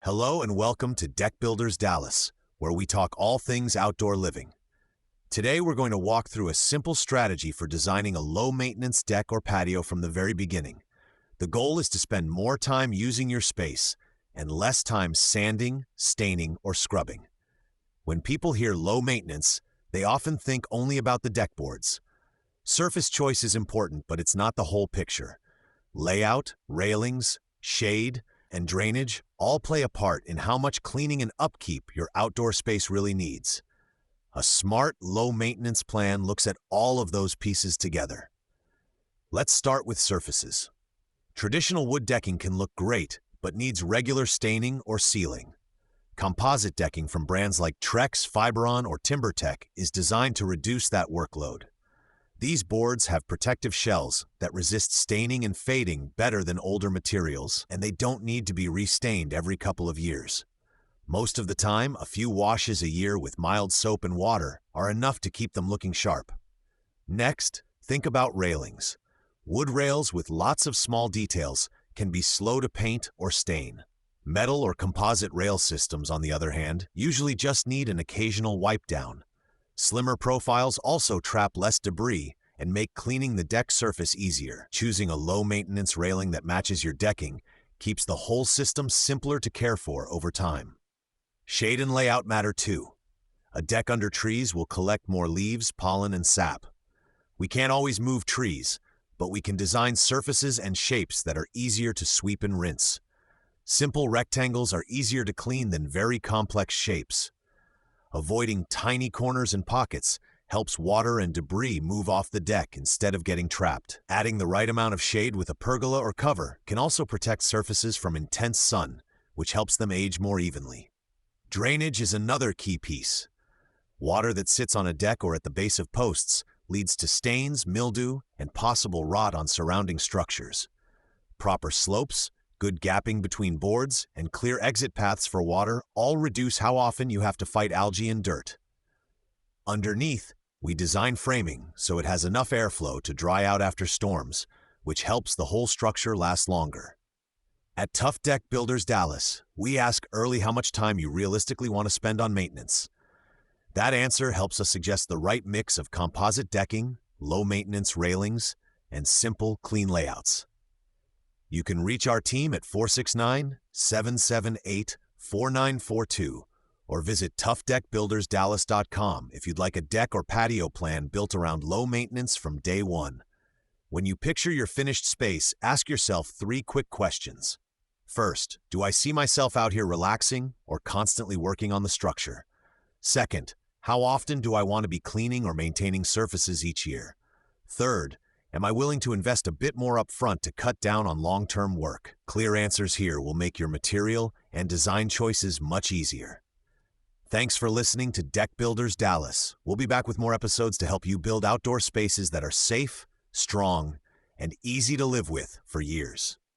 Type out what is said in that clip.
Hello and welcome to Deck Builders Dallas, where we talk all things outdoor living. Today we're going to walk through a simple strategy for designing a low-maintenance deck or patio from the very beginning. The goal is to spend more time using your space and less time sanding, staining, or scrubbing. When people hear low maintenance, they often think only about the deck boards. Surface choice is important, but it's not the whole picture. Layout, railings, shade, and drainage all play a part in how much cleaning and upkeep your outdoor space really needs. A smart, low-maintenance plan looks at all of those pieces together. Let's start with surfaces. Traditional wood decking can look great, but needs regular staining or sealing. Composite decking from brands like Trex, Fiberon, or TimberTech is designed to reduce that workload. These boards have protective shells that resist staining and fading better than older materials, and they don't need to be restained every couple of years. Most of the time, a few washes a year with mild soap and water are enough to keep them looking sharp. Next, think about railings. Wood rails with lots of small details can be slow to paint or stain. Metal or composite rail systems, on the other hand, usually just need an occasional wipe down. Slimmer profiles also trap less debris and make cleaning the deck surface easier. Choosing a low-maintenance railing that matches your decking keeps the whole system simpler to care for over time. Shade and layout matter too. A deck under trees will collect more leaves, pollen, and sap. We can't always move trees, but we can design surfaces and shapes that are easier to sweep and rinse. Simple rectangles are easier to clean than very complex shapes. Avoiding tiny corners and pockets helps water and debris move off the deck instead of getting trapped. Adding the right amount of shade with a pergola or cover can also protect surfaces from intense sun, which helps them age more evenly. Drainage is another key piece. Water that sits on a deck or at the base of posts leads to stains, mildew, and possible rot on surrounding structures. Proper slopes, good gapping between boards, and clear exit paths for water all reduce how often you have to fight algae and dirt. Underneath, we design framing so it has enough airflow to dry out after storms, which helps the whole structure last longer. At Tough Deck Builders Dallas, we ask early how much time you realistically want to spend on maintenance. That answer helps us suggest the right mix of composite decking, low-maintenance railings, and simple, clean layouts. You can reach our team at 469-778-4942 or visit toughdeckbuildersdallas.com if you'd like a deck or patio plan built around low maintenance from day one. When you picture your finished space, ask yourself 3 quick questions. First, do I see myself out here relaxing or constantly working on the structure? Second, how often do I want to be cleaning or maintaining surfaces each year? Third, am I willing to invest a bit more upfront to cut down on long-term work? Clear answers here will make your material and design choices much easier. Thanks for listening to Deck Builders Dallas. We'll be back with more episodes to help you build outdoor spaces that are safe, strong, and easy to live with for years.